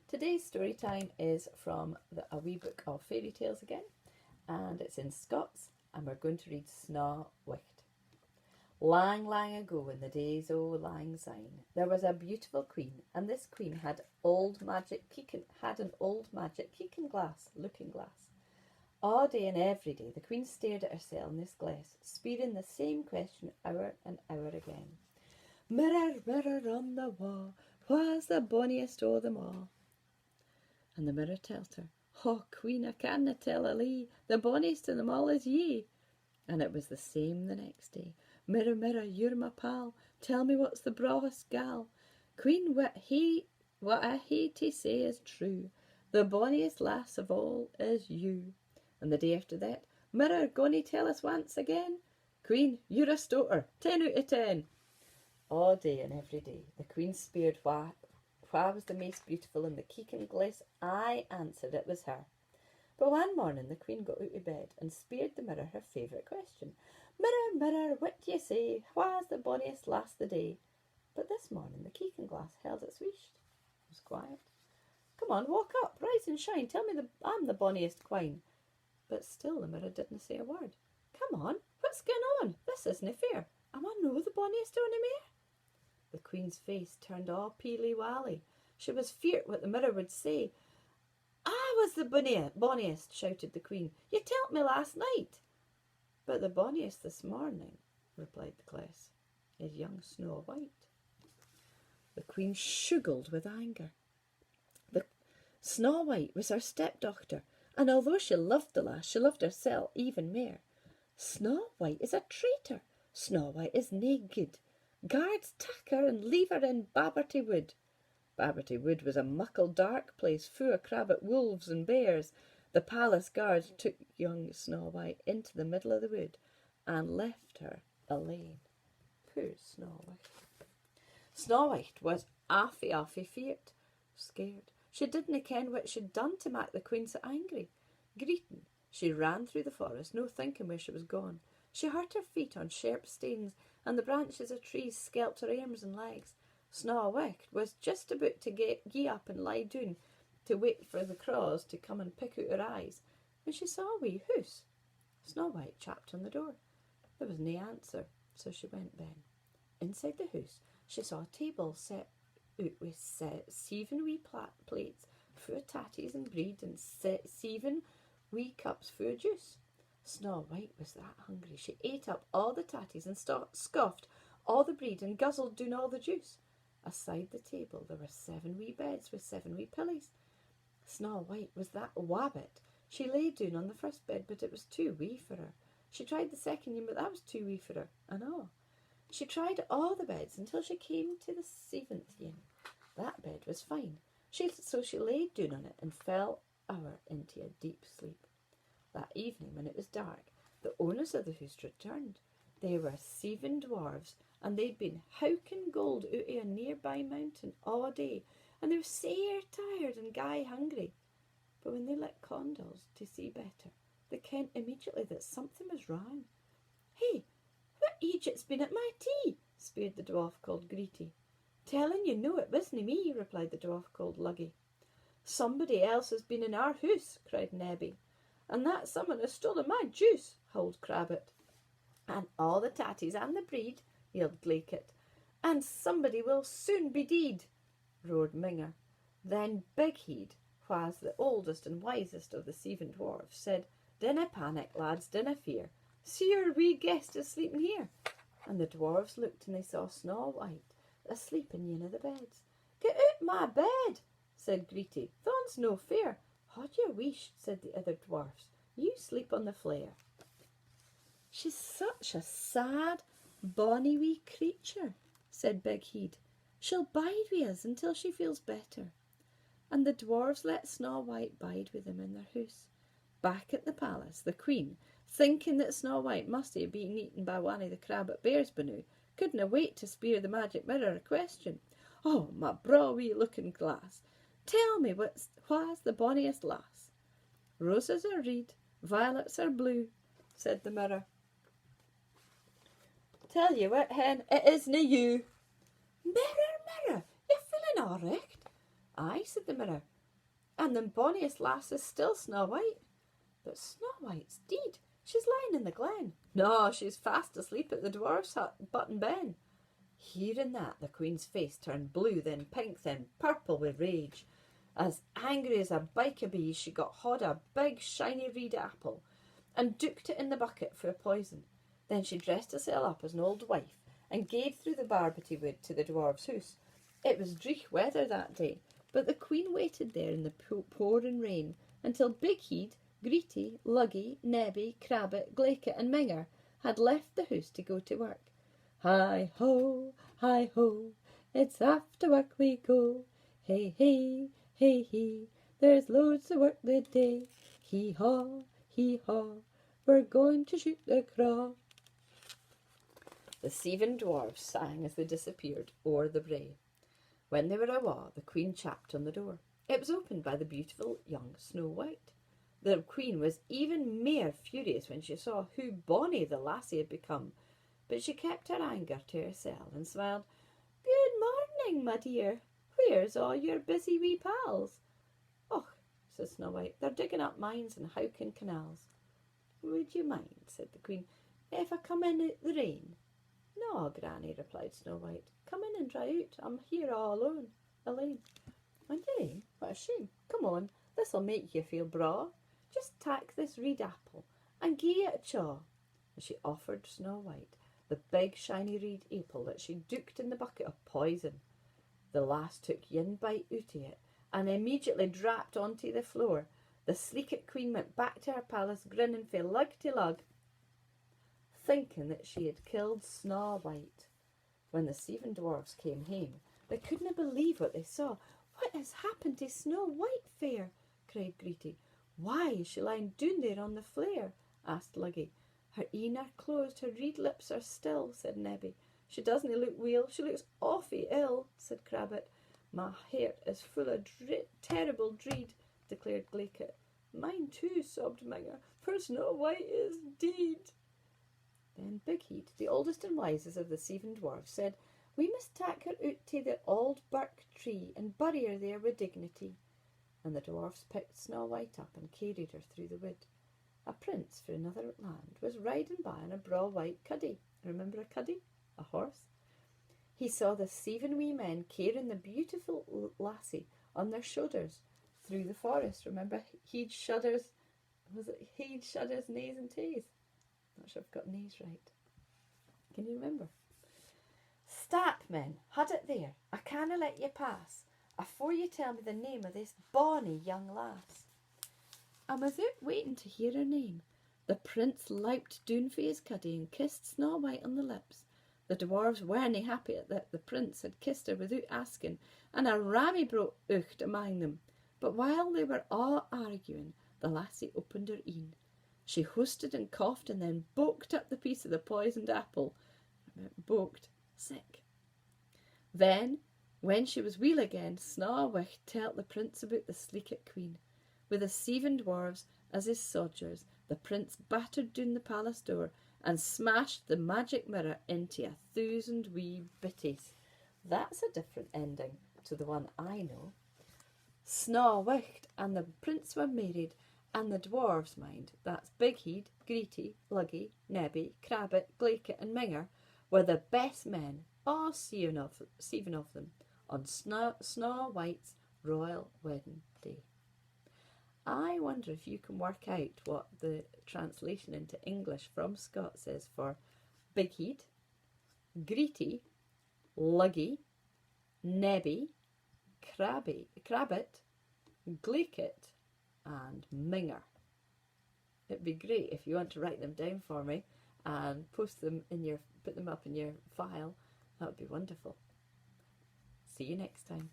Today's story time is from A Wee Book of Fairy Tales again, and it's in Scots, and we're going to read Snaw White. Lang, lang ago, in the days o' lang syne, there was a beautiful queen, and this queen had an old magic looking glass. All day and every day, the queen stared at herself in this glass, speaking the same question hour and hour again. Mirror, mirror on the wall, wha's the bonniest o' them all? And the mirror tells her, Oh, queen, I canna tell a lee, the bonniest of them all is ye. And it was the same the next day. Mirror, mirror, you're my pal, tell me what's the brawest gal. Queen, what I hae to say is true, the bonniest lass of all is you. And the day after that, Mirror, gonna tell us once again? Queen, you're a stoter, 10 out of 10. All day and every day, the queen speered wha was the most beautiful in the keek and glass. I answered it was her. But one morning the queen got out of bed and speered the mirror her favourite question. Mirror, mirror, what d'ye say, wha's the bonniest lass the day? But this morning the keek and glass held its wheesht. It was quiet. Come on, walk up, rise and shine, tell me I'm the bonniest queen. But still the mirror didn't say a word. Come on, what's going on? This isn't fair. Am I no the bonniest ony mair? The queen's face turned all peely-wally. She was feared what the mirror would say. I was the bonniest, shouted the queen. You tell't me last night. But the bonniest this morning, replied the glass, is young Snaw White. The queen shuggled with anger. The Snaw White was her stepdaughter, and although she loved the lass, she loved herself even mair. Snaw White is a traitor. Snaw White is nae good. Guards tak her and leave her in Babberty Wood. Babberty Wood was a muckle dark place, full of crabbit wolves and bears. The palace guards took young Snaw White into the middle of the wood and left her alone. Poor Snaw White. Snaw White was awfy feared, scared. She didna ken what she'd done to mak the queen so angry. Greeting, she ran through the forest, no thinking where she was gone. She hurt her feet on sharp stones, and the branches of trees scalped her arms and legs. Snaw White was just about to gie up and lie down to wait for the crows to come and pick out her eyes, when she saw a wee hoose. Snaw White chapped on the door. There was no answer, so she went then. Inside the house, she saw a table set out with 7 wee plates full of tatties and bread, and 7 wee cups full of juice. Snaw White was that hungry. She ate up all the tatties and scoffed all the bread and guzzled down all the juice. Aside the table there were 7 wee beds with 7 wee pillies. Snaw White was that wabbit. She lay down on the first bed, but it was too wee for her. She tried the second one, but that was too wee for her, and all. She tried all the beds until she came to the 7th one. That bed was fine. So she laid down on it and fell into a deep sleep. That evening, when it was dark, the owners of the house returned. They were 7 dwarves, and they'd been howking gold out of a nearby mountain all day, and they were sair tired and gey hungry. But when they lit candles to see better, they kent immediately that something was wrong. Hey, what Egypt's been at my tea? Speered the dwarf called Greety. Telling you no, it wasn't me, replied the dwarf called Luggy. Somebody else has been in our house, cried Nebby. And that someone has stolen my juice, howled Crabbit. And all the tatties and the breed, yelled Glaikit. And somebody will soon be deed, roared Minger. Then Big Head, wha's the oldest and wisest of the 7 dwarfs, said, Dinna panic, lads, dinna fear. See your wee guest is sleeping here. And the dwarfs looked and they saw Snaw White asleep in one of the beds. Get out my bed, said Greety. Thon's no fear. Haud your wish, said the other dwarfs. You sleep on the flare. She's such a sad, bonny wee creature, said Big Head. She'll bide with us until she feels better. And the dwarfs let Snaw White bide with them in their house. Back at the palace, the queen, thinking that Snaw White must have been eaten by one of the crabbit bears by now, couldna wait to speer the magic mirror a question. Oh, my braw wee looking glass, tell me wha's the bonniest lass? Roses are red, violets are blue, said the mirror. Tell you what, hen, it isna you. Mirror, mirror, you feeling all right? Aye, said the mirror. And the bonniest lass is still Snaw White. But Snaw White's dead. She's lying in the glen. No, she's fast asleep at the dwarf's hut, Button Ben. Hearing that, the queen's face turned blue, then pink, then purple with rage. As angry as a bike of bees, she got hold of a big shiny reed apple and dooked it in the bucket for poison. Then she dressed herself up as an old wife and gaed through the barberty wood to the dwarf's house. It was dreich weather that day, but the queen waited there in the pouring rain until Big Heed, Greety, Luggy, Nebby, Crabbit, Glaket and Minger had left the house to go to work. Hi ho, it's after work we go. Hey, hey, there's loads of work the day. Hee haw, we're going to shoot the craw. The 7 dwarfs sang as they disappeared o'er the brae. When they were awa, the queen chapped on the door. It was opened by the beautiful young Snow White. The queen was even mair furious when she saw who bonny the lassie had become, but she kept her anger to herself and smiled. Good morning, my dear. Where's all your busy wee pals? Och, said Snow White, they're digging up mines and howking canals. Would you mind, said the queen, if I come in at the rain? No, Granny, replied Snow White. Come in and dry out. I'm here all alone. And you, what a shame. Come on, this'll make you feel braw. Just tack this reed apple and gie it a chaw. And she offered Snow White the big shiny reed apple that she dooked in the bucket of poison. The lass took yin bite out of it and immediately dropped onto the floor. The sleekit queen went back to her palace grinning fae lug to lug, thinking that she had killed Snaw White. When the 7 dwarfs came home, they couldn't believe what they saw. What has happened to Snow White, fair? Cried Greety. Why is she lying down there on the flare? Asked Luggy. Her een are closed, her reed lips are still, said Nebby. She doesn't look weel, she looks awfully ill, said Crabbit. My heart is full of terrible dread, declared Glaket. Mine too, sobbed Minger, for Snow White is dead. Then Big Heed, the oldest and wisest of the 7 dwarfs, said, We must tak her out to the old birk tree and bury her there with dignity. And the dwarfs picked Snow White up and carried her through the wood. A prince for another land was riding by on a braw white cuddy. Remember a cuddy? A horse? He saw the 7 wee men carrying the beautiful lassie on their shoulders through the forest. Remember Heed Shudders? Was it Heed Shudders, Nays and Tays? Not sure I've got nays right. Can you remember? Stap, men, had it there. I canna let you pass afore you tell me the name of this bonny young lass. And without waiting to hear her name, the prince leapt down for his cuddy and kissed Snow White on the lips. The dwarves weren't happy that the prince had kissed her without asking, and a rammy broke out among them. But while they were all arguing, the lassie opened her een. She hosted and coughed and then boked up the piece of the poisoned apple. Boked, sick. Then, when she was weel again, Snaw White told the prince about the sleekit queen. With the 7 dwarves as his soldiers, the prince battered down the palace door and smashed the magic mirror into 1,000 wee bitties. That's a different ending to the one I know. Snaw White and the prince were married, and the dwarves, mind, that's Big Heed, Greety, Luggy, Nebby, Crabbit, Glaket and Minger, were the best men, all 7 of them, on Snaw White's royal wedding day. I wonder if you can work out what the translation into English from Scots is for Big Heed, Greety, Luggy, Nebby, Crabbit, Glaket and Minger. It'd be great if you want to write them down for me and put them up in your file. That would be wonderful. See you next time.